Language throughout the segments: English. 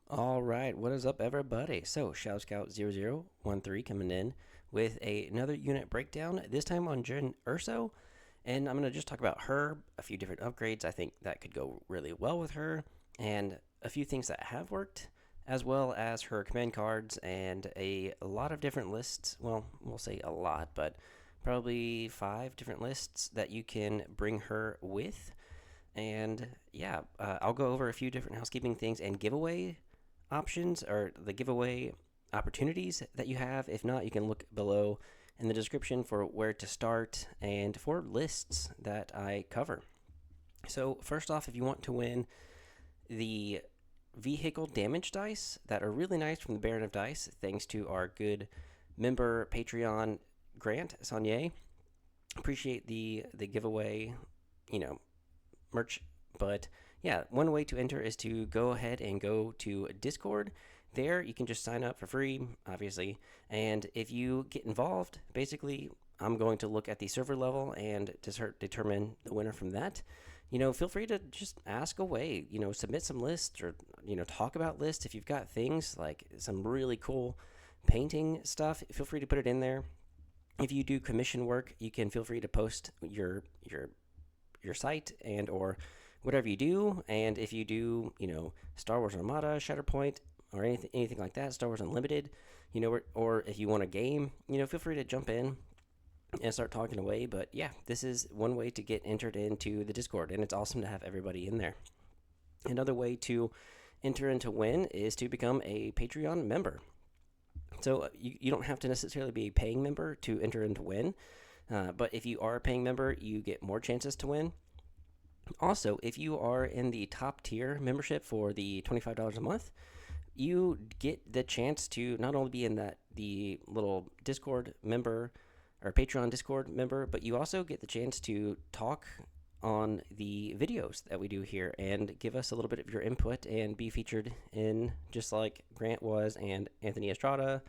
All right, what is up, everybody? So, Shadow Scout 0013 coming in with another unit breakdown, this time on Jyn Erso. And I'm going to just talk about her, a few different upgrades I think that could go really well with her, and a few things that have worked, as well as her command cards and a lot of different lists. Well, we'll say a lot, but probably 5 different lists that you can bring her with. And yeah, I'll go over a few different housekeeping things and giveaway options or the giveaway opportunities that you have. If not, you can look below in the description for where to start and for lists that I cover. So, first off, if you want to win the vehicle damage dice that are really nice from the Baron of Dice, thanks to our good member Patreon Grant Saunier. Appreciate the giveaway, you know, merch. But yeah, one way to enter is to go ahead and go to Discord. There, you can just sign up for free, obviously. And if you get involved, basically, I'm going to look at the server level and determine the winner from that. Feel free to just ask away, submit some lists or, talk about lists. If you've got things like some really cool painting stuff, feel free to put it in there. If you do commission work, you can feel free to post your site and or whatever you do. And if you do, Star Wars Armada, Shatterpoint, or anything like that, Star Wars Unlimited, or if you want a game, feel free to jump in and start talking away. But yeah, this is one way to get entered into the Discord, and it's awesome to have everybody in there. Another way to enter into win is to become a Patreon member. So you don't have to necessarily be a paying member to enter into win. But if you are a paying member, you get more chances to win. Also, if you are in the top tier membership for the $25 a month, you get the chance to not only be in the little Discord member or Patreon Discord member, but you also get the chance to talk on the videos that we do here and give us a little bit of your input and be featured in, just like Grant was and Anthony Estrada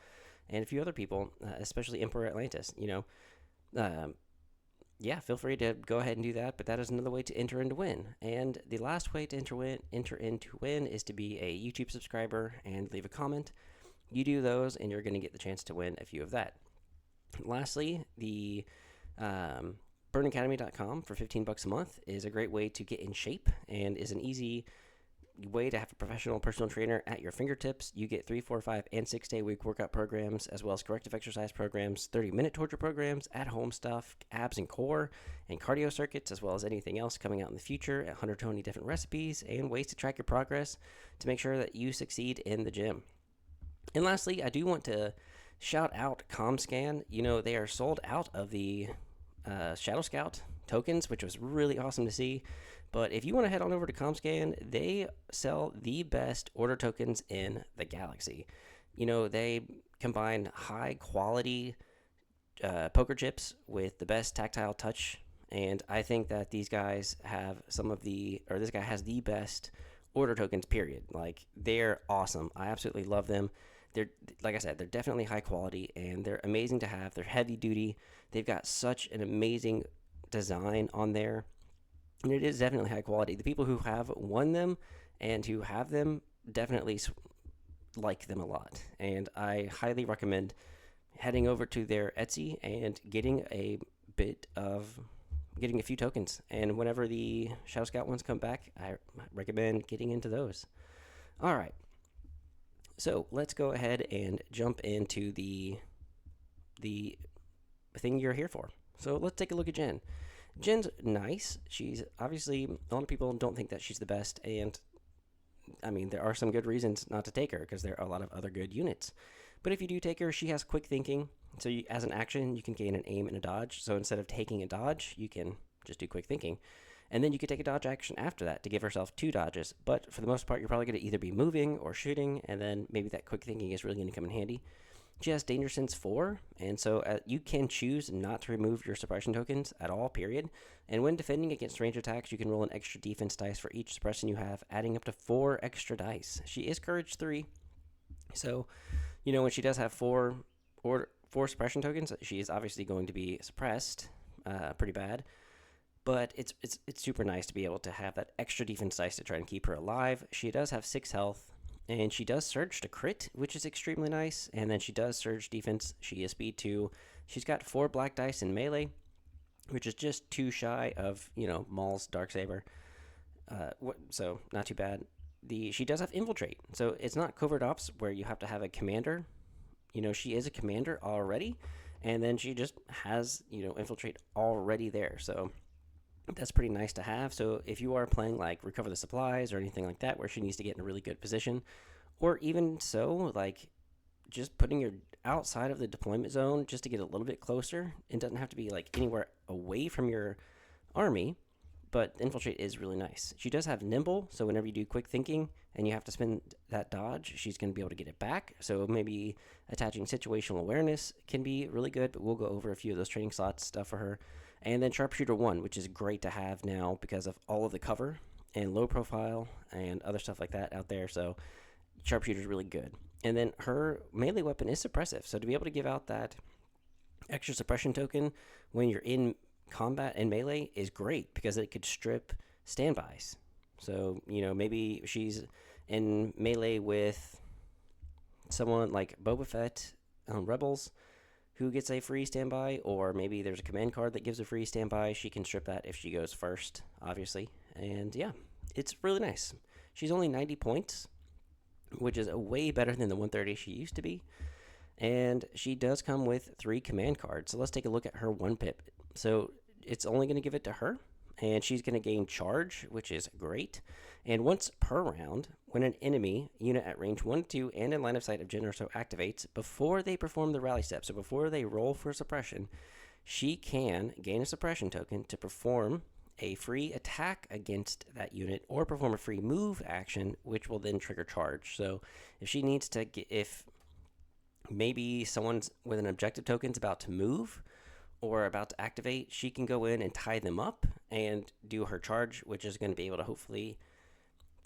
and a few other people, especially Emperor Atlantis. Um, yeah, feel free to go ahead and do that. But that is another way to enter into win. And the last way to enter into win is to be a YouTube subscriber and leave a comment. You do those, and you're going to get the chance to win a few of that. Lastly, the burnacademy.com for $15 a month is a great way to get in shape and is an easy way to have a professional personal trainer at your fingertips. You get 3, 4, 5, and 6-day week workout programs, as well as corrective exercise programs, 30-minute torture programs, at-home stuff, abs and core, and cardio circuits, as well as anything else coming out in the future, 120 different recipes, and ways to track your progress to make sure that you succeed in the gym. And lastly, I do want to shout out ComScan. They are sold out of the Shadow Scout tokens, which was really awesome to see. But if you want to head on over to ComScan, they sell the best order tokens in the galaxy. They combine high quality poker chips with the best tactile touch. And I think that these guys have this guy has the best order tokens, period. Like, they're awesome. I absolutely love them. They're, like I said, they're definitely high quality and they're amazing to have. They're heavy duty. They've got such an amazing design on there, and it is definitely high quality. The people who have won them and who have them definitely like them a lot, and I highly recommend heading over to their Etsy and getting a few tokens. And whenever the Shadow Scout ones come back, I recommend getting into those. All right, so let's go ahead and jump into the thing you're here for. So let's take a look at Jyn. Jyn's nice. She's obviously, a lot of people don't think that she's the best, and I mean, there are some good reasons not to take her because there are a lot of other good units. But if you do take her, she has quick thinking. So as an action, you can gain an aim and a dodge. So instead of taking a dodge, you can just do quick thinking. And then you could take a dodge action after that to give herself 2 dodges. But for the most part, you're probably going to either be moving or shooting, and then maybe that quick thinking is really going to come in handy. She has Danger Sense 4, and so you can choose not to remove your suppression tokens at all, period. And when defending against range attacks, you can roll an extra defense dice for each suppression you have, adding up to 4 extra dice. She is Courage 3, so, when she does have 4 suppression tokens, she is obviously going to be suppressed pretty bad. But it's super nice to be able to have that extra defense dice to try and keep her alive. She does have 6 health, And she does surge to crit, which is extremely nice. And then she does surge defense. She is speed 2. She's got 4 black dice in melee, which is just 2 shy of, Maul's Darksaber. So not too bad. She does have infiltrate. So it's not covert ops where you have to have a commander. She is a commander already. And then she just has, infiltrate already there. So that's pretty nice to have. So if you are playing like recover the supplies or anything like that, where she needs to get in a really good position, or even so, like just putting her outside of the deployment zone just to get a little bit closer, it doesn't have to be like anywhere away from your army, but infiltrate is really nice. She does have nimble, so whenever you do quick thinking and you have to spend that dodge, she's going to be able to get it back. So maybe attaching situational awareness can be really good, but we'll go over a few of those training slots stuff for her. And then Sharpshooter 1, which is great to have now because of all of the cover and low profile and other stuff like that out there. So Sharpshooter is really good. And then her melee weapon is suppressive. So to be able to give out that extra suppression token when you're in combat and melee is great because it could strip standbys. So, maybe she's in melee with someone like Boba Fett on Rebels who gets a free standby, or maybe there's a command card that gives a free standby. She can strip that if she goes first, obviously. And yeah, it's really nice. She's only 90 points, which is way better than the 130 she used to be. And she does come with 3 command cards. So let's take a look at her 1 pip. So it's only going to give it to her, and she's going to gain charge, which is great. And once per round, when an enemy unit at range 1, 2, and in line of sight of Jyn Erso activates, before they perform the rally step, so before they roll for suppression, she can gain a suppression token to perform a free attack against that unit or perform a free move action, which will then trigger charge. So if she needs to if maybe someone's with an objective token's about to move or about to activate, she can go in and tie them up and do her charge, which is going to be able to hopefully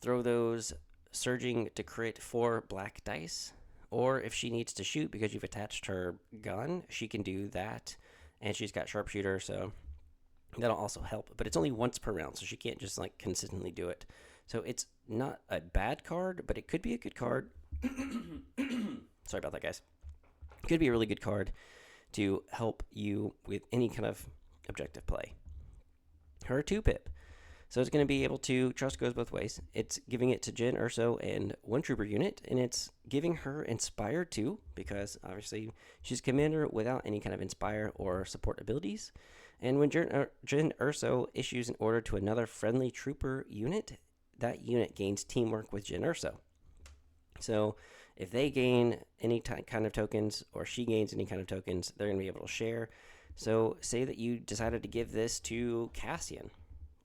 throw those surging to crit 4 black dice. Or if she needs to shoot because you've attached her gun, she can do that. And she's got sharpshooter, so that'll also help. But it's only once per round, so she can't just like consistently do it. So it's not a bad card, but it could be a good card. Sorry about that, guys. Could be a really good card to help you with any kind of objective play. Her 2-pip. So it's going to be able to, trust goes both ways. It's giving it to Jyn Erso and 1 trooper unit, and it's giving her Inspire 2, because obviously she's a commander without any kind of Inspire or support abilities. And when Jyn Erso issues an order to another friendly trooper unit, that unit gains teamwork with Jyn Erso. So if they gain any kind of tokens, or she gains any kind of tokens, they're going to be able to share. So say that you decided to give this to Cassian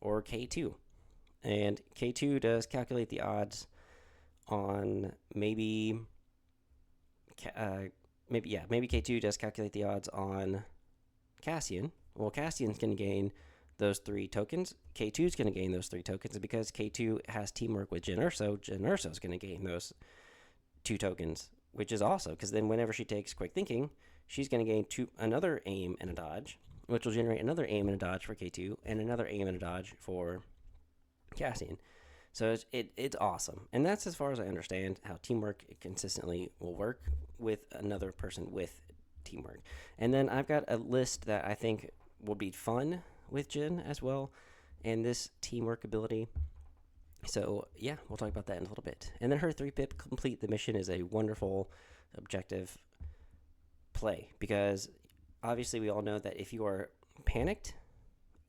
or K2, and K2 does calculate the odds on maybe K2 does calculate the odds on Cassian. Well, Cassian's going to gain those 3 tokens. K2 is going to gain those 3 tokens, and because K2 has teamwork with Jyn Erso is going to gain those 2 tokens, which is awesome, because then whenever she takes quick thinking, she's going to gain another aim and a dodge, which will generate another aim and a dodge for K2 and another aim and a dodge for Cassian. So it's awesome. And that's as far as I understand how teamwork consistently will work with another person with teamwork. And then I've got a list that I think will be fun with Jyn as well, and this teamwork ability. So yeah, we'll talk about that in a little bit. And then her 3-pip complete the mission is a wonderful objective play, because obviously we all know that if you are panicked,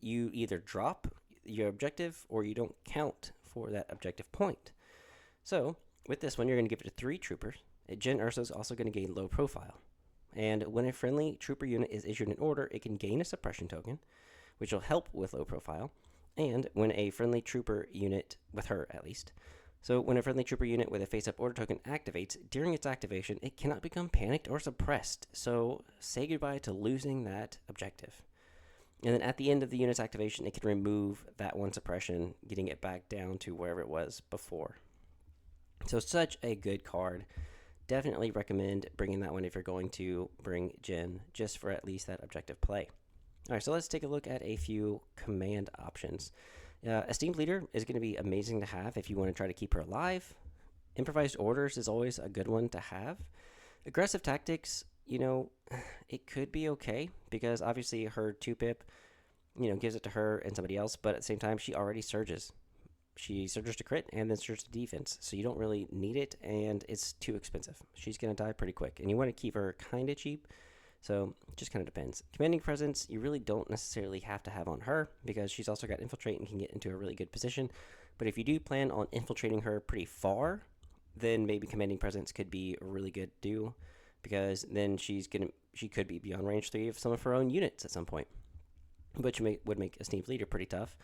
you either drop your objective or you don't count for that objective point. So with this one, you're going to give it to 3 troopers. Jyn Erso is also going to gain low profile. And when a friendly trooper unit is issued an order, it can gain a suppression token, which will help with low profile. And when a friendly trooper unit, with her at least, so when a friendly trooper unit with a face-up order token activates, during its activation, it cannot become panicked or suppressed. So say goodbye to losing that objective. And then at the end of the unit's activation, it can remove that 1 suppression, getting it back down to wherever it was before. So such a good card. Definitely recommend bringing that one if you're going to bring Jyn, just for at least that objective play. All right, so let's take a look at a few command options. Esteemed Leader is going to be amazing to have if you want to try to keep her alive Improvised orders is always a good one to have. Aggressive tactics, it could be okay because obviously her 2-pip, gives it to her and somebody else, but at the same time, she already surges. She surges to crit and then surges to defense, so you don't really need it, and it's too expensive. She's going to die pretty quick, and you want to keep her kind of cheap, so it just kind of depends. Commanding Presence, you really don't necessarily have to have on her because she's also got Infiltrate and can get into a really good position, but if you do plan on infiltrating her pretty far, then maybe Commanding Presence could be a really good do because then she could be beyond range 3 of some of her own units at some point, which would make Esteemed Leader pretty tough.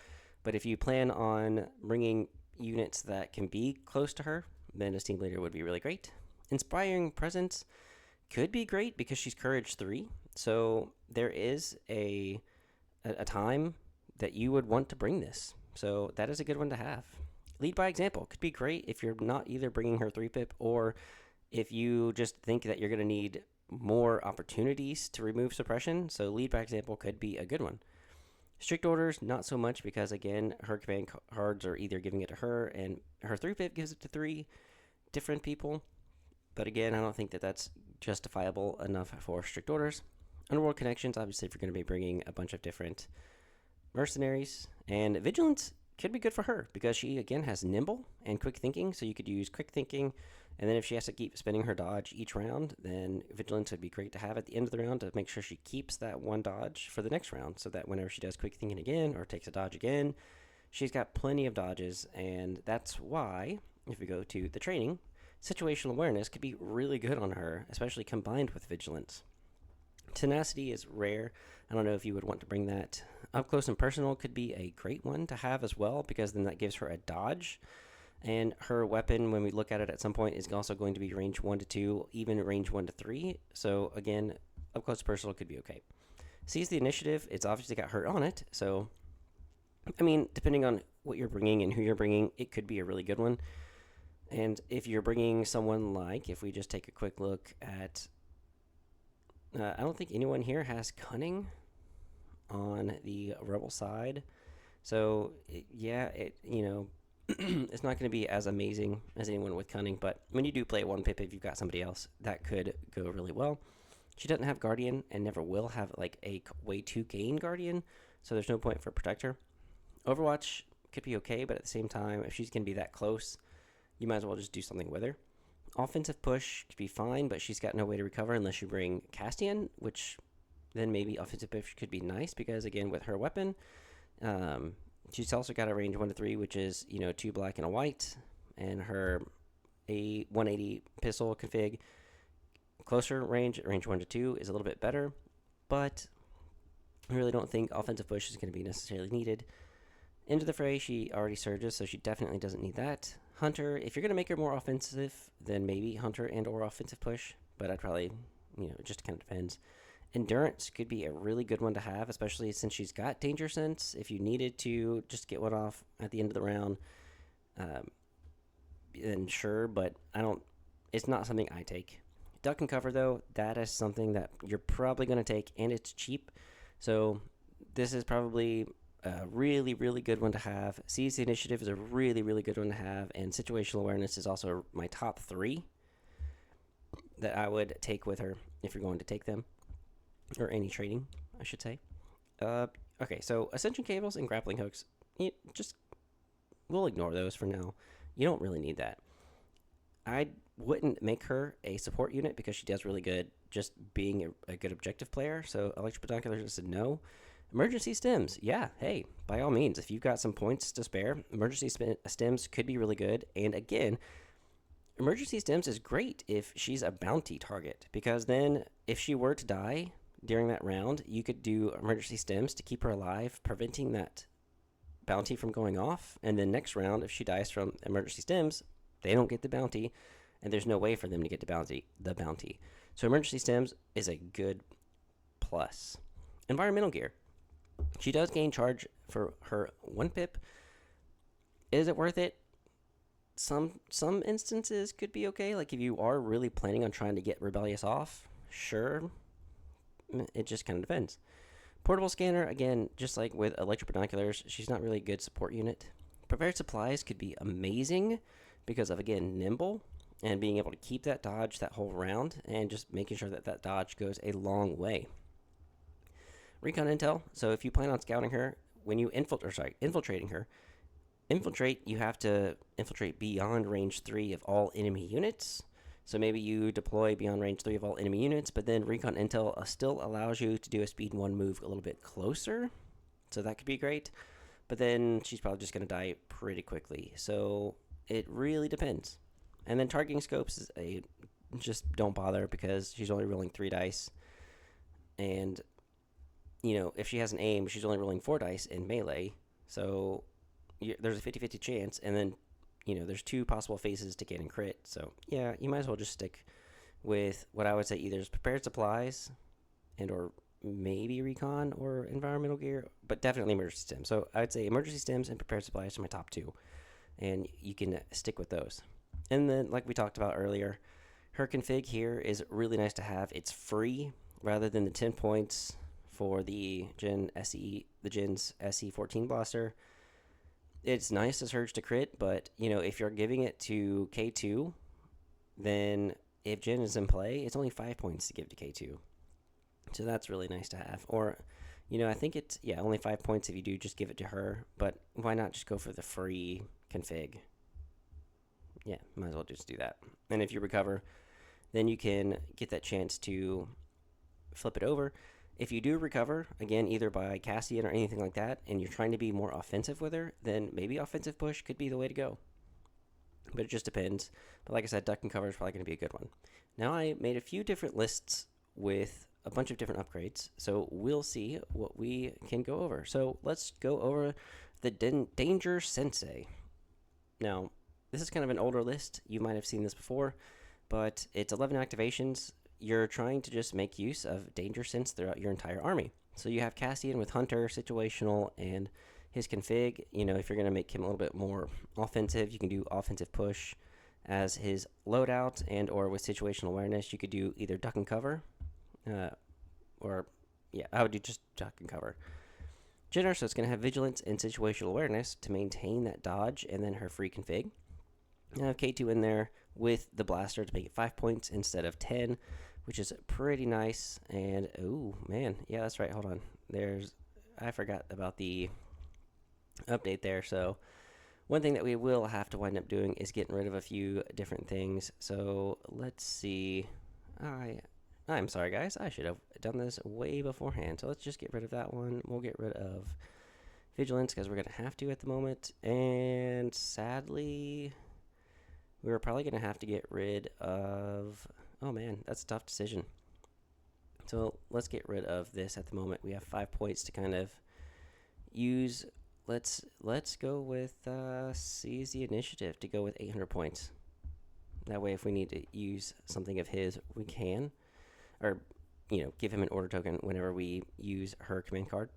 But if you plan on bringing units that can be close to her, then Esteemed Leader would be really great. Inspiring Presence could be great because she's Courage 3, so there is a time that you would want to bring this, so that is a good one to have. Lead by Example could be great if you're not either bringing her 3-pip or if you just think that you're going to need more opportunities to remove suppression, so Lead by Example could be a good one. Strict Orders, not so much because, again, her command cards are either giving it to her and her 3-pip gives it to 3 different people. But again, I don't think that that's justifiable enough for Strict Orders. Underworld Connections, obviously, if you're going to be bringing a bunch of different mercenaries. And Vigilance could be good for her because she, again, has Nimble and Quick Thinking. So you could use Quick Thinking. And then if she has to keep spending her dodge each round, then Vigilance would be great to have at the end of the round to make sure she keeps that one dodge for the next round so that whenever she does Quick Thinking again or takes a dodge again, she's got plenty of dodges. And that's why, if we go to the training, Situational Awareness could be really good on her, especially combined with Vigilance. Tenacity is rare. I don't know if you would want to bring that. Up Close and Personal could be a great one to have as well because then that gives her a dodge. And her weapon, when we look at it at some point, is also going to be range 1 to 2, even range 1 to 3. So, again, Up Close Personal could be okay. Seize the Initiative, it's obviously got her on it. So, I mean, depending on what you're bringing and who you're bringing, it could be a really good one. And if you're bringing someone like, if we just take a quick look at, I don't think anyone here has Cunning on the Rebel side. So, it's not going to be as amazing as anyone with Cunning, but when you do play 1-pip, if you've got somebody else, that could go really well. She doesn't have Guardian and never will have like a way to gain Guardian, so there's no point for Protector. Overwatch could be okay, but at the same time, if she's going to be that close, you might as well just do something with her. Offensive Push could be fine, but she's got no way to recover unless you bring Castian, which then maybe Offensive Push could be nice because, again, with her weapon, she's also got a range 1 to 3, which is, 2 black and a white, and her a 180 pistol config. Closer range 1 to 2, is a little bit better, but I really don't think Offensive Push is going to be necessarily needed. Into the Fray, she already surges, so she definitely doesn't need that. Hunter, if you're going to make her more offensive, then maybe Hunter and or Offensive Push, but I'd probably, it just kind of depends. Endurance could be a really good one to have, especially since she's got Danger Sense. If you needed to just get one off at the end of the round, then sure, but it's not something I take. Duck and Cover, though, that is something that you're probably going to take, and it's cheap. So this is probably a really, really good one to have. Seize the Initiative is a really, really good one to have, and Situational Awareness is also my top 3 that I would take with her if you're going to take them. Or any trading, I should say. Okay, so Ascension Cables and Grappling Hooks, we'll ignore those for now. You don't really need that. I wouldn't make her a support unit because she does really good just being a good objective player, so Electric Binoculars is a no. Emergency Stems, yeah, hey, by all means, if you've got some points to spare, Emergency Stems could be really good, and again, Emergency Stems is great if she's a bounty target, because then if she were to die during that round, you could do Emergency Stems to keep her alive, preventing that bounty from going off, and then next round, if she dies from Emergency Stems, they don't get the bounty, and there's no way for them to get the bounty. So Emergency Stems is a good plus. Environmental Gear. She does gain charge for her 1-pip. Is it worth it? Some instances could be okay. Like if you are really planning on trying to get Rebellious off, sure. It just kind of depends. Portable Scanner, again, just like with Electric Binoculars, she's not really a good support unit. Prepared Supplies could be amazing because of, again, nimble and being able to keep that dodge that whole round and just making sure that that dodge goes a long way. Recon intel. So if you plan on scouting her, when you infiltrating her, you have to infiltrate beyond range 3 of all enemy units. So maybe you deploy beyond range 3 of all enemy units, but then recon intel still allows you to do a speed 1 move a little bit closer. So that could be great. But then she's probably just going to die pretty quickly. So it really depends. And then targeting scopes is just don't bother because she's only rolling 3 dice. And, if she has an aim, she's only rolling 4 dice in melee. So there's a 50-50 chance. And then, there's 2 possible phases to get in crit. So, yeah, you might as well just stick with what I would say either is prepared supplies and or maybe recon or environmental gear, but definitely emergency stems. So I would say emergency stems and prepared supplies are my top 2. And you can stick with those. And then, like we talked about earlier, her config here is really nice to have. It's free rather than the 10 points for the Jyn's SE14 blaster. It's nice to surge to crit, but, if you're giving it to K2, then if Jyn is in play, it's only 5 points to give to K2. So that's really nice to have. Or, I think it's, only 5 points if you do just give it to her, but why not just go for the free config? Yeah, might as well just do that. And if you recover, then you can get that chance to flip it over. If you do recover, again, either by Cassian or anything like that, and you're trying to be more offensive with her, then maybe offensive push could be the way to go. But it just depends. But like I said, duck and cover is probably going to be a good one. Now I made a few different lists with a bunch of different upgrades, so we'll see what we can go over. So let's go over the Danger Sensei. Now, this is kind of an older list. You might have seen this before, but it's 11 activations. You're trying to just make use of Danger Sense throughout your entire army. So you have Cassian with Hunter, Situational, and his config. If you're going to make him a little bit more offensive, you can do Offensive Push as his loadout, and or with Situational Awareness, you could do either Duck and Cover, I would do just Duck and Cover. Jyn Erso is going to have Vigilance and Situational Awareness to maintain that dodge, and then her free config. I have K2 in there with the blaster to make it 5 points instead of 10, which is pretty nice. And, oh, man. Yeah, that's right. Hold on. I forgot about the update there. So, one thing that we will have to wind up doing is getting rid of a few different things. So, let's see. I'm sorry, guys. I should have done this way beforehand. So, let's just get rid of that one. We'll get rid of Vigilance because we're going to have to at the moment. And, sadly, we're probably going to have to get rid of... Oh, man, that's a tough decision. So let's get rid of this at the moment. We have 5 points to kind of use. Let's go with seize the initiative to go with 800 points. That way, if we need to use something of his, we can. Or, give him an order token whenever we use her command card.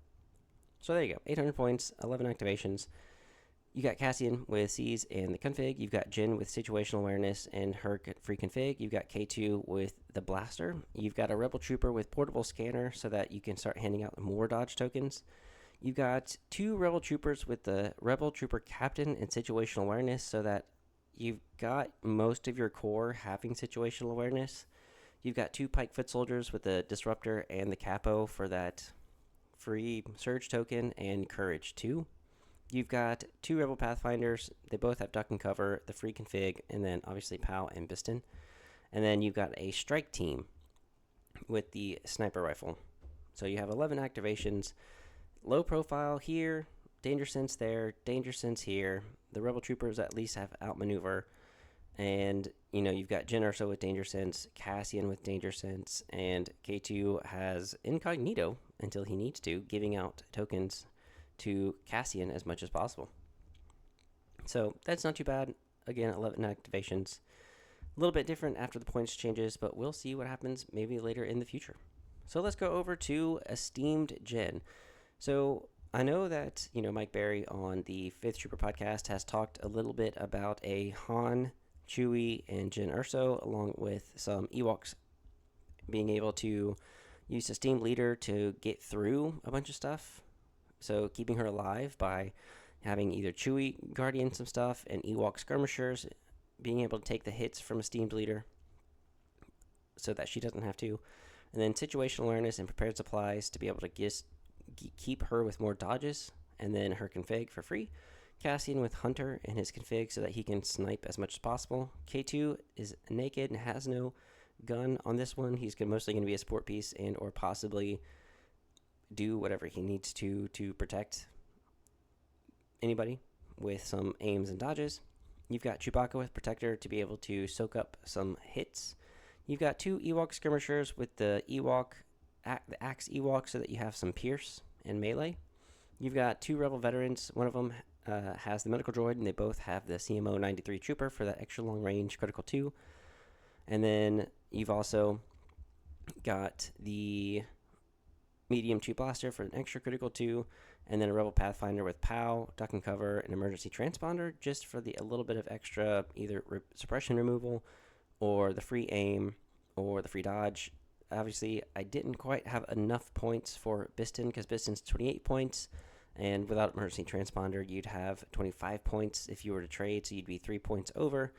So there you go. 800 points, 11 activations. You got Cassian with Seize and the config. You've got Jyn with Situational Awareness and her free config. You've got K2 with the blaster. You've got a Rebel Trooper with Portable Scanner so that you can start handing out more dodge tokens. You've got 2 Rebel Troopers with the Rebel Trooper Captain and Situational Awareness so that you've got most of your core having Situational Awareness. You've got 2 Pike Foot Soldiers with the Disruptor and the Capo for that free Surge token and Courage 2. You've got 2 Rebel Pathfinders. They both have Duck and Cover, the free config, and then obviously Pow and Biston. And then you've got a Strike Team with the Sniper Rifle. So you have 11 activations. Low profile here, Danger Sense there, Danger Sense here. The Rebel Troopers at least have Outmaneuver. And, you've got Jyn Erso with Danger Sense, Cassian with Danger Sense, and K2 has Incognito until he needs to, giving out tokens to Cassian as much as possible. So that's not too bad. Again, 11 activations. A little bit different after the points changes, but we'll see what happens maybe later in the future. So let's go over to Esteemed Jyn. So I know that, Mike Berry on the 5th Trooper podcast has talked a little bit about a Han, Chewie, and Jyn Erso, along with some Ewoks being able to use Esteemed Leader to get through a bunch of stuff. So keeping her alive by having either Chewie guardian some stuff and Ewok skirmishers being able to take the hits from Esteemed Leader so that she doesn't have to. And then situational awareness and prepared supplies to be able to keep her with more dodges. And then her config for free. Cassian with Hunter and his config so that he can snipe as much as possible. K2 is naked and has no gun on this one. He's mostly going to be a support piece and or possibly do whatever he needs to protect anybody with some aims and dodges. You've got Chewbacca with Protector to be able to soak up some hits. You've got 2 Ewok skirmishers with the Axe Ewok so that you have some pierce and melee. You've got 2 Rebel veterans. One of them has the medical droid, and they both have the CMO 93 Trooper for that extra long range critical 2. And then you've also got the medium 2 blaster for an extra critical 2, and then a Rebel Pathfinder with POW, duck and cover, and emergency transponder just for a little bit of extra either suppression removal or the free aim or the free dodge. Obviously, I didn't quite have enough points for Biston because Biston's 28 points, and without emergency transponder, you'd have 25 points if you were to trade, so you'd be 3 points over.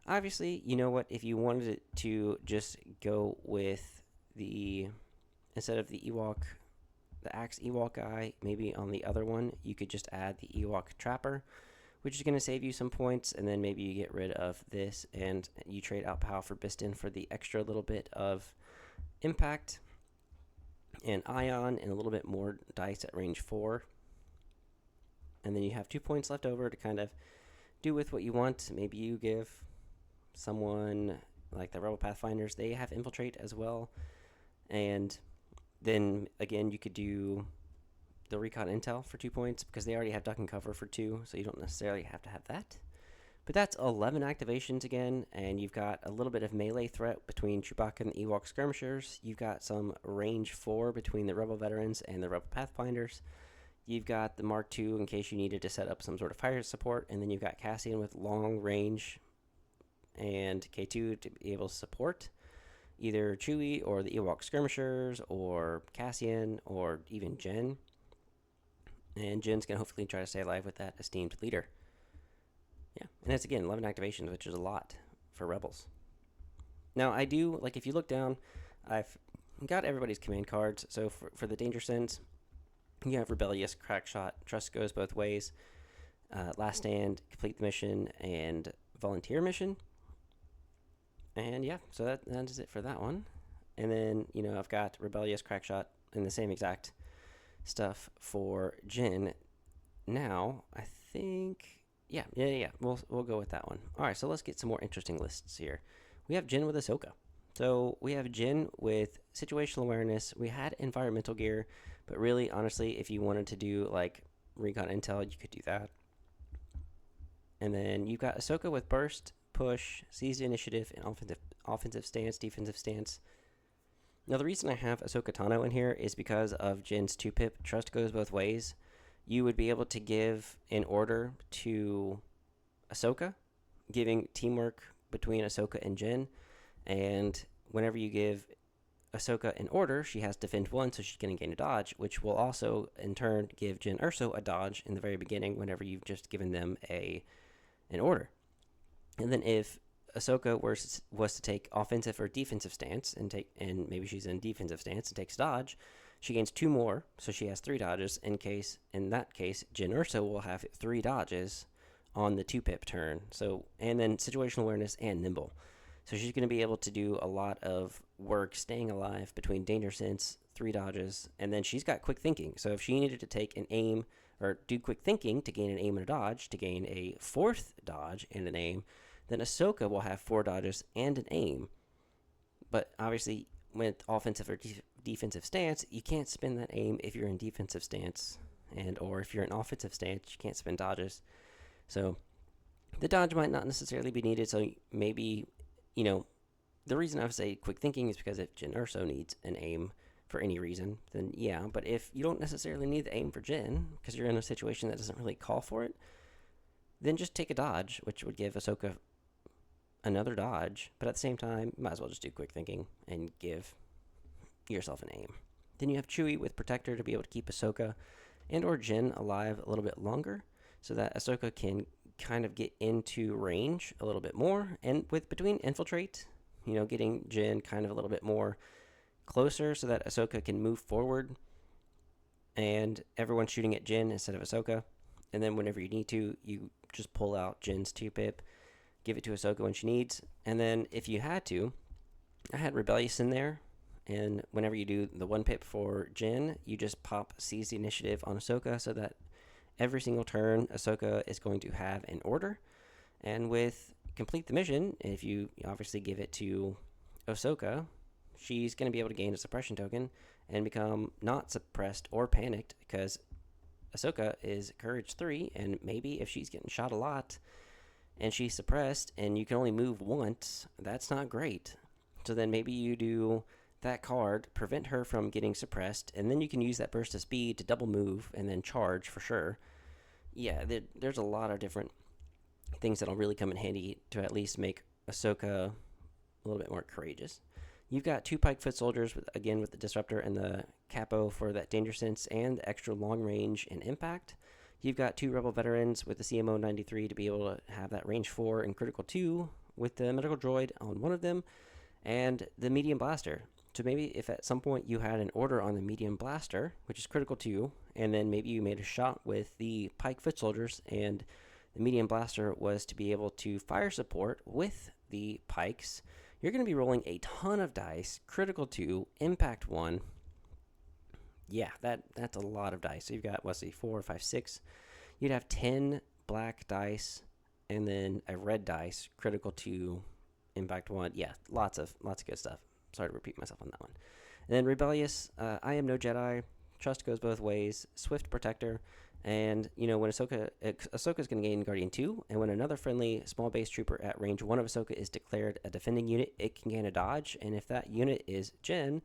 Obviously, you know what, if you wanted to just go with instead of the Axe Ewok guy, maybe on the other one, you could just add the Ewok Trapper, which is going to save you some points, and then maybe you get rid of this, and you trade out POW for Biston for the extra little bit of impact and ion and a little bit more dice at range 4. And then you have 2 points left over to kind of do with what you want. Maybe you give someone like the Rebel Pathfinders, they have Infiltrate as well. And then again, you could do the Recon Intel for 2 points because they already have Duck and Cover for 2, so you don't necessarily have to have that. But that's 11 activations again, and you've got a little bit of melee threat between Chewbacca and the Ewok skirmishers. You've got some range 4 between the Rebel veterans and the Rebel Pathfinders. You've got the Mark II in case you needed to set up some sort of fire support, and then you've got Cassian with long range and K2 to be able to support either Chewie or the Ewok skirmishers or Cassian or even Jyn. And Jyn's going to hopefully try to stay alive with that esteemed leader. Yeah, and it's again 11 activations, which is a lot for Rebels. Now, I do, like, if you look down, I've got everybody's command cards. So for the Danger Sins, you have Rebellious, Crackshot, Trust Goes Both Ways, Last Stand, Complete the Mission, and Volunteer Mission. And yeah, so that is it for that one. And then, I've got Rebellious, Crackshot, and the same exact stuff for Jyn. Now, I think, yeah, we'll go with that one. All right, so let's get some more interesting lists here. We have Jyn with Ahsoka. So we have Jyn with situational awareness. We had environmental gear, but really, honestly, if you wanted to do like recon intel, you could do that. And then you've got Ahsoka with burst, push, seize the initiative, and offensive stance, defensive stance. Now, the reason I have Ahsoka Tano in here is because of Jyn's 2-pip, Trust Goes Both Ways. You would be able to give an order to Ahsoka, giving teamwork between Ahsoka and Jyn. And whenever you give Ahsoka an order, she has Defend 1, so she's going to gain a dodge, which will also, in turn, give Jyn Erso a dodge in the very beginning whenever you've just given them an order. And then if Ahsoka was to take offensive or defensive stance and maybe she's in defensive stance and takes dodge, she gains 2 more, so she has 3 dodges. In that case, Jyn Erso will have 3 dodges on the 2-pip turn. So, and then situational awareness and nimble. So she's going to be able to do a lot of work staying alive between danger sense, 3 dodges, and then she's got quick thinking. So if she needed to take an aim or do quick thinking to gain an aim and a dodge, to gain a 4th dodge and an aim, then Ahsoka will have 4 dodges and an aim. But obviously, with offensive or defensive stance, you can't spend that aim if you're in defensive stance, or if you're in offensive stance, you can't spend dodges. So the dodge might not necessarily be needed. So maybe, the reason I would say quick thinking is because if Jyn Erso needs an aim for any reason, then yeah. But if you don't necessarily need the aim for Jyn, because you're in a situation that doesn't really call for it, then just take a dodge, which would give Ahsoka another dodge. But at the same time, you might as well just do quick thinking and give yourself an aim. Then you have Chewie with Protector to be able to keep Ahsoka and or Jyn alive a little bit longer, so that Ahsoka can kind of get into range a little bit more. And with between infiltrate, getting Jyn kind of a little bit more closer so that Ahsoka can move forward and everyone's shooting at Jyn instead of Ahsoka. And then whenever you need to, you just pull out Jin's 2-pip, give it to Ahsoka when she needs. And then if you had to, I had Rebellious in there. And whenever you do the 1-pip for Jyn, you just pop Seize the Initiative on Ahsoka so that every single turn Ahsoka is going to have an order. And with Complete the Mission, if you obviously give it to Ahsoka, she's going to be able to gain a suppression token and become not suppressed or panicked because Ahsoka is Courage 3, and maybe if she's getting shot a lot and she's suppressed and you can only move once, that's not great. So then maybe you do that card, prevent her from getting suppressed, and then you can use that burst of speed to double move and then charge for sure. Yeah, there's a lot of different things that'll really come in handy to at least make Ahsoka a little bit more courageous. You've got 2 Pike Foot Soldiers, with the Disruptor and the Capo for that Danger Sense and the extra long range and impact. You've got 2 Rebel Veterans with the CMO 93 to be able to have that range 4 and critical 2 with the Medical Droid on one of them, and the Medium Blaster. So maybe if at some point you had an order on the Medium Blaster, which is critical 2, and then maybe you made a shot with the Pike Foot Soldiers, and the Medium Blaster was to be able to fire support with the Pikes, you're going to be rolling a ton of dice, critical 2, impact 1. Yeah, that's a lot of dice. So you've got, 4, 5, 6. You'd have 10 black dice and then a red dice, critical 2, impact 1. Yeah, lots of good stuff. Sorry to repeat myself on that one. And then Rebellious, I Am No Jedi, Trust Goes Both Ways, Swift Protector. And, when Ahsoka's going to gain Guardian 2, and when another friendly small base trooper at range 1 of Ahsoka is declared a defending unit, it can gain a dodge. And if that unit is Jyn,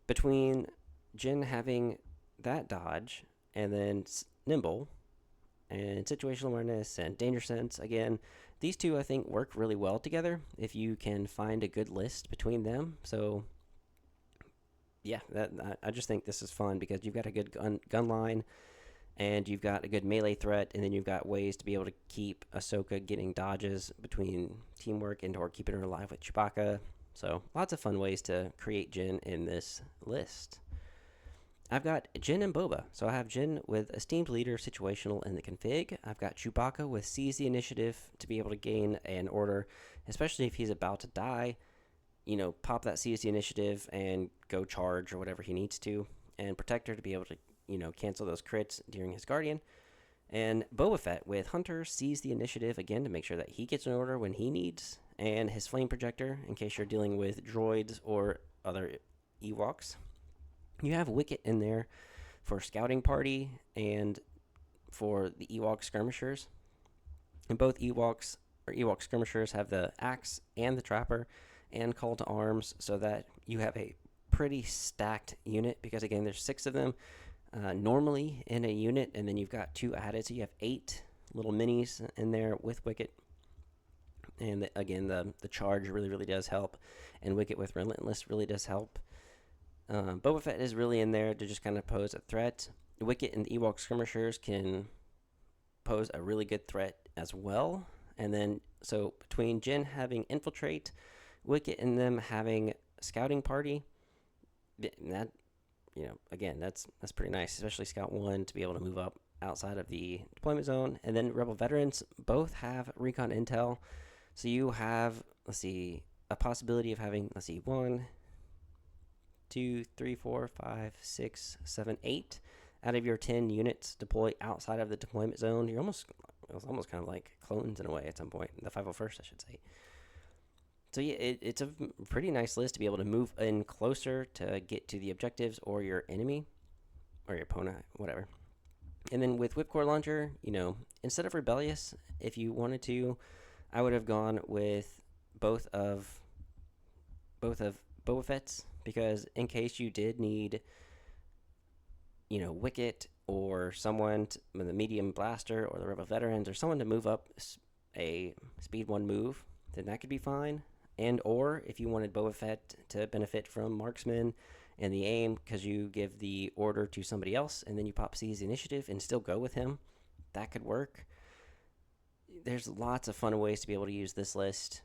between Jyn having that dodge, and then Nimble, and Situational Awareness, and Danger Sense, again, these two, I think, work really well together if you can find a good list between them. So, yeah, I just think this is fun because you've got a good gun line, and you've got a good melee threat, and then you've got ways to be able to keep Ahsoka getting dodges between teamwork and or keeping her alive with Chewbacca. So lots of fun ways to create Jyn in this list. I've got Jyn and Boba. So I have Jyn with Esteemed Leader, Situational in the config. I've got Chewbacca with Seize the Initiative to be able to gain an order, especially if he's about to die. Pop that Seize the Initiative and go charge or whatever he needs to. And Protector to be able to cancel those crits during his Guardian. And Boba Fett with Hunter, Seize the Initiative, again, to make sure that he gets an order when he needs. And his Flame Projector, in case you're dealing with droids or other Ewoks. You have Wicket in there for Scouting Party and for the Ewok Skirmishers. And both Ewok Skirmishers have the Axe and the Trapper and Call to Arms, so that you have a pretty stacked unit, because, again, there's 6 of them normally in a unit, and then you've got 2 added, so you have 8 little minis in there with Wicket. And again, the charge really, really does help, and Wicket with Relentless really does help. Boba Fett is really in there to just kind of pose a threat. Wicket and the Ewok Skirmishers can pose a really good threat as well. And then, so between Jyn having Infiltrate, Wicket and them having Scouting Party, that, again, that's pretty nice, especially Scout 1 to be able to move up outside of the deployment zone. And then Rebel Veterans both have Recon Intel. So you have, a possibility of having, 1, 2, 3, 4, 5, 6, 7, 8 out of your 10 units deploy outside of the deployment zone. It's almost kind of like clones in a way at some point. The 501st, I should say. So yeah, it's a pretty nice list to be able to move in closer to get to the objectives or your enemy or your opponent, whatever. And then with Whipcore Launcher, instead of Rebellious, if you wanted to, I would have gone with both of Boba Fett's, because in case you did need, Wicket or someone with a Medium Blaster or the Rebel Veterans or someone to move up a Speed 1 move, then that could be fine. And or if you wanted Boba Fett to benefit from Marksman and the aim, because you give the order to somebody else and then you pop Seize the Initiative and still go with him, that could work. there's lots of fun ways to be able to use this list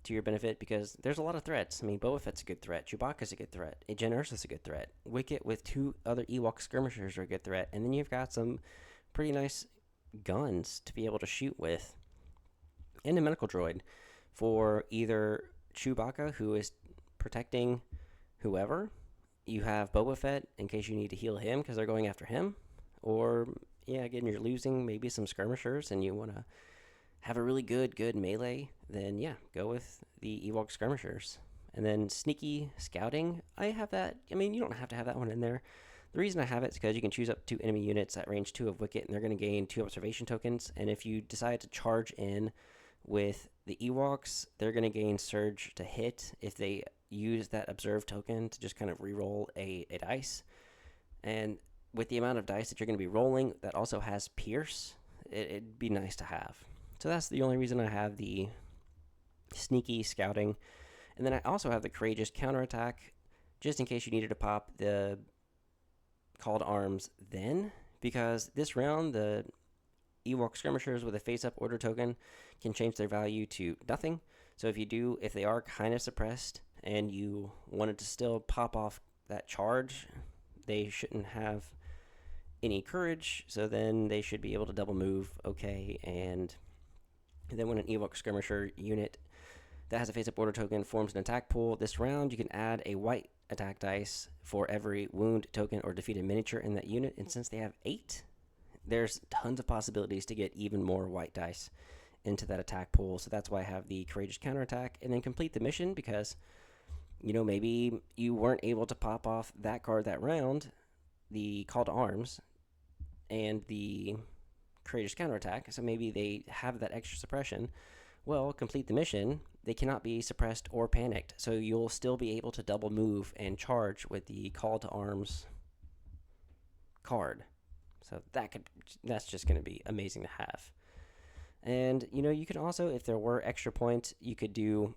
to your benefit because there's a lot of threats. I mean, Boba Fett's a good threat. Chewbacca's a good threat. Jyn Erso's a good threat. Wicket with 2 other Ewok skirmishers are a good threat. And then you've got some pretty nice guns to be able to shoot with. And a medical droid for either Chewbacca, who is protecting whoever. You have Boba Fett in case you need to heal him because they're going after him. Or, yeah, again, you're losing maybe some skirmishers and you want to have a really good melee, then yeah, go with the Ewok skirmishers. And then sneaky scouting, I have that. I mean, you don't have to have that one in there. The reason I have it is because you can choose up 2 enemy units at range 2 of Wicket, and they're going to gain 2 observation tokens. And if you decide to charge in with the Ewoks, they're going to gain Surge to hit if they use that observe token to just kind of reroll a dice. And with the amount of dice that you're going to be rolling, that also has Pierce. It'd be nice to have. So that's the only reason I have the sneaky scouting. And then I also have the courageous counterattack, just in case you needed to pop the call to arms then. Because this round, the Ewok skirmishers with a face-up order token can change their value to nothing. So if they are kind of suppressed and you wanted to still pop off that charge, they shouldn't have any courage. So then they should be able to double move okay. And then when an Ewok skirmisher unit that has a face-up order token forms an attack pool this round, you can add a white attack dice for every wound token or defeated miniature in that unit. And since they have 8, there's tons of possibilities to get even more white dice into that attack pool. So that's why I have the courageous counterattack. And then complete the mission because, maybe you weren't able to pop off that card that round, the call to arms, and the courageous counterattack. So maybe they have that extra suppression. Well, complete the mission. They cannot be suppressed or panicked. So you'll still be able to double move and charge with the call to arms card. So that's just going to be amazing to have. And, you can also, if there were extra points, you could do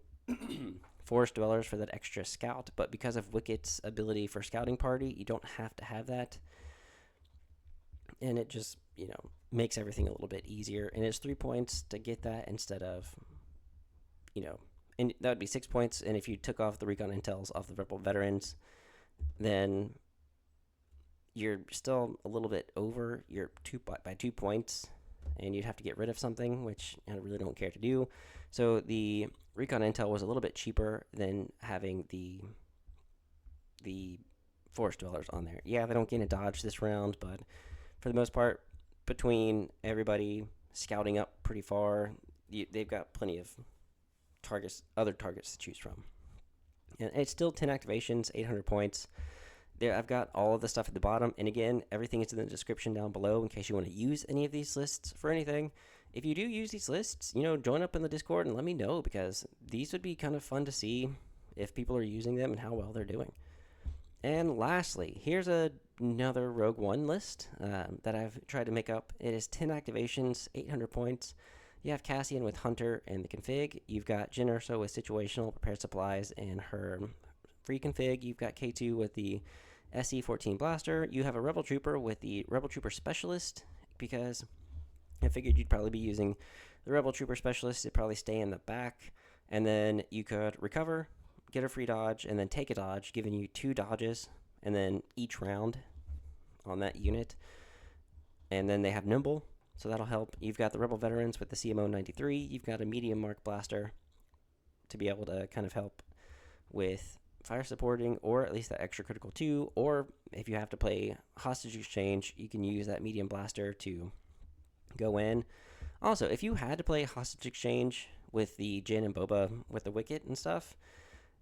Forest Dwellers for that extra scout. But because of Wicket's ability for scouting party, you don't have to have that. And it just, makes everything a little bit easier. And it's 3 points to get that instead of, and that would be 6 points. And if you took off the recon intels off the Rebel veterans, then you're still a little bit over your by 2 points, and you'd have to get rid of something, which I really don't care to do. So the recon intel was a little bit cheaper than having the Forest Dwellers on there. Yeah, they don't gain a dodge this round, but for the most part, between everybody scouting up pretty far, they've got plenty of other targets to choose from. And it's still 10 activations, 800 points. There, I've got all of the stuff at the bottom, and again, everything is in the description down below in case you want to use any of these lists for anything. If you do use these lists, join up in the Discord and let me know, because these would be kind of fun to see if people are using them and how well they're doing. And lastly, here's another Rogue One list that I've tried to make up. It is 10 activations, 800 points. You have Cassian with Hunter and the config. You've got Jyn Erso with situational, prepared supplies, and her free config. You've got K2 with the SC-14 blaster. You have a Rebel Trooper with the Rebel Trooper Specialist, because I figured you'd probably be using the Rebel Trooper Specialist to probably stay in the back. And then you could recover, get a free dodge, and then take a dodge, giving you 2 dodges, and then each round on that unit. And then they have Nimble, so that'll help. You've got the Rebel Veterans with the CMO-93. You've got a medium mark blaster to be able to kind of help with fire supporting, or at least that extra critical 2. Or if you have to play hostage exchange, you can use that medium blaster to go in. Also, if you had to play hostage exchange with the Jyn and Boba with the Wicket and stuff,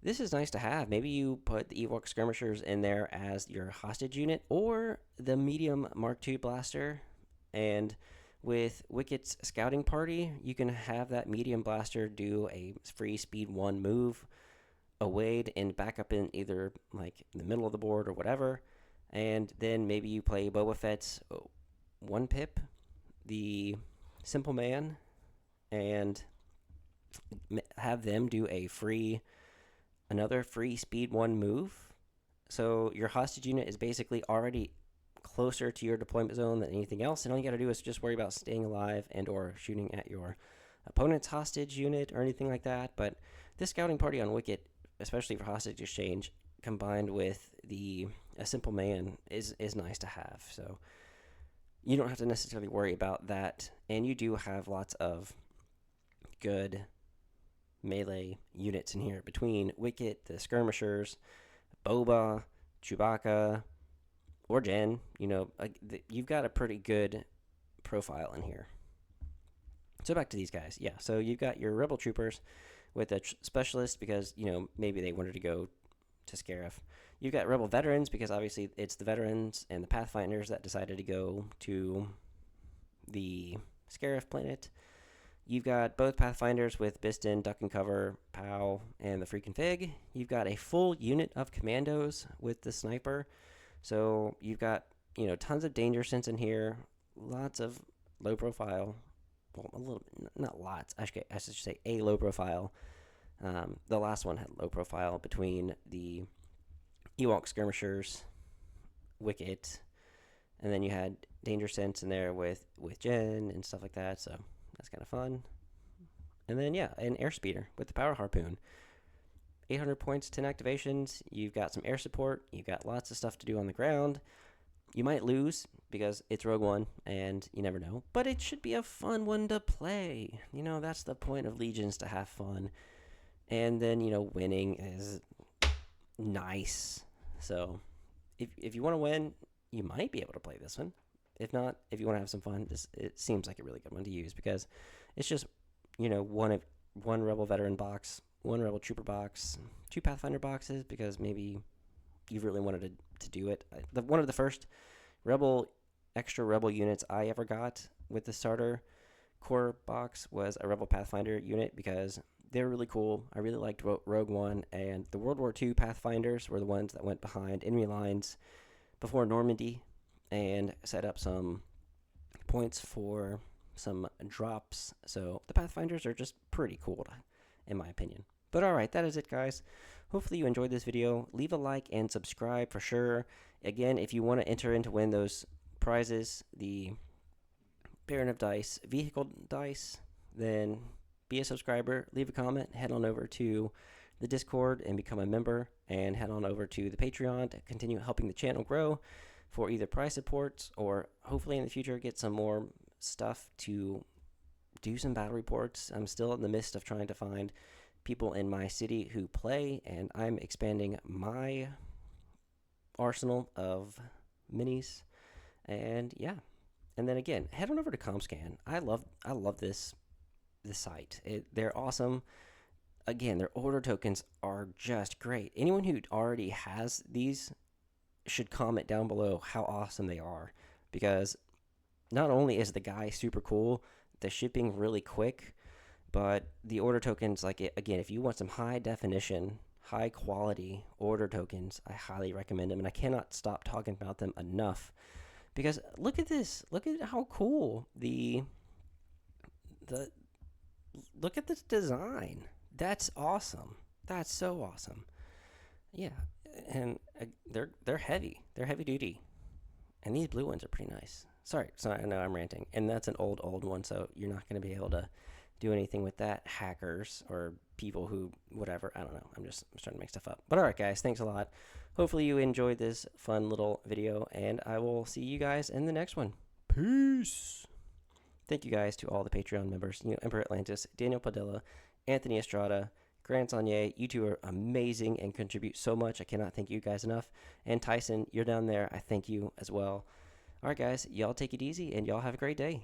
this is nice to have. Maybe you put the Ewok skirmishers in there as your hostage unit, or the medium Mark II blaster. And with Wicket's scouting party, you can have that medium blaster do a free speed 1 move away and back up in either like the middle of the board or whatever. And then maybe you play Boba Fett's 1 pip, the Simple Man, and have them do another free speed 1 move. So your hostage unit is basically already closer to your deployment zone than anything else, and all you got to do is just worry about staying alive and or shooting at your opponent's hostage unit or anything like that. But this scouting party on Wicket, especially for hostage exchange, combined with a simple man is nice to have. So you don't have to necessarily worry about that, and you do have lots of good melee units in here between Wicket, the skirmishers, Boba, Chewbacca, or Jyn. You've got a pretty good profile in here. So back to these guys. Yeah, so you've got your Rebel troopers with a specialist because, maybe they wanted to go to Scarif. You've got Rebel veterans because obviously it's the veterans and the Pathfinders that decided to go to the Scarif planet. You've got both Pathfinders with Biston, Duck and Cover, Pow, and the freaking Fig. You've got a full unit of commandos with the sniper. So you've got, tons of danger sense in here. Lots of low profile. Well, a little bit, not lots. I should say a low profile. The last one had low profile between the Ewok skirmishers, Wicket, and then you had danger sense in there with Jyn and stuff like that. So that's kind of fun. And then, yeah, an airspeeder with the power harpoon. 800 points, 10 activations. You've got some air support. You've got lots of stuff to do on the ground. You might lose because it's Rogue One, and you never know. But it should be a fun one to play. That's the point of Legions, to have fun. And then, winning is nice. So if you want to win, you might be able to play this one. If not, if you want to have some fun, it seems like a really good one to use because it's just, one Rebel Veteran box, one Rebel Trooper box, 2 Pathfinder boxes because maybe you really wanted to do it. One of the first extra Rebel units I ever got with the starter core box was a Rebel Pathfinder unit because they're really cool. I really liked Rogue One, and the World War II Pathfinders were the ones that went behind enemy lines before Normandy and set up some points for some drops. So the Pathfinders are just pretty cool, in my opinion. But alright, that is it, guys. Hopefully you enjoyed this video. Leave a like and subscribe for sure. Again, if you want to enter in to win those prizes, the Baron of Dice vehicle dice, then be a subscriber, leave a comment, head on over to the Discord and become a member, and head on over to the Patreon to continue helping the channel grow for either prize supports or hopefully in the future get some more stuff to do some battle reports. I'm still in the midst of trying to find people in my city who play, and I'm expanding my arsenal of minis. And yeah, and then again, head on over to ComScan. I love this site. They're awesome. Again, their order tokens are just great. Anyone who already has these should comment down below how awesome they are, because not only is the guy super cool, the shipping really quick, but the order tokens, again, if you want some high definition, high quality order tokens, I highly recommend them, and I cannot stop talking about them enough, because look at this. Look at how cool look at this design. That's awesome. That's so awesome. Yeah, and they're heavy. They're heavy duty, and these blue ones are pretty nice. Sorry, I know I'm ranting, and that's an old one, so you're not going to be able to do anything with that, hackers or people who whatever. I don't know. I'm starting to make stuff up. But all right, guys, thanks a lot. Hopefully you enjoyed this fun little video, and I will see you guys in the next one. Peace. Thank you guys to all the Patreon members. Emperor Atlantis, Daniel Padilla, Anthony Estrada, Grant Saunier. You two are amazing and contribute so much. I cannot thank you guys enough. And Tyson, you're down there. I thank you as well. All right, guys, y'all take it easy, and y'all have a great day.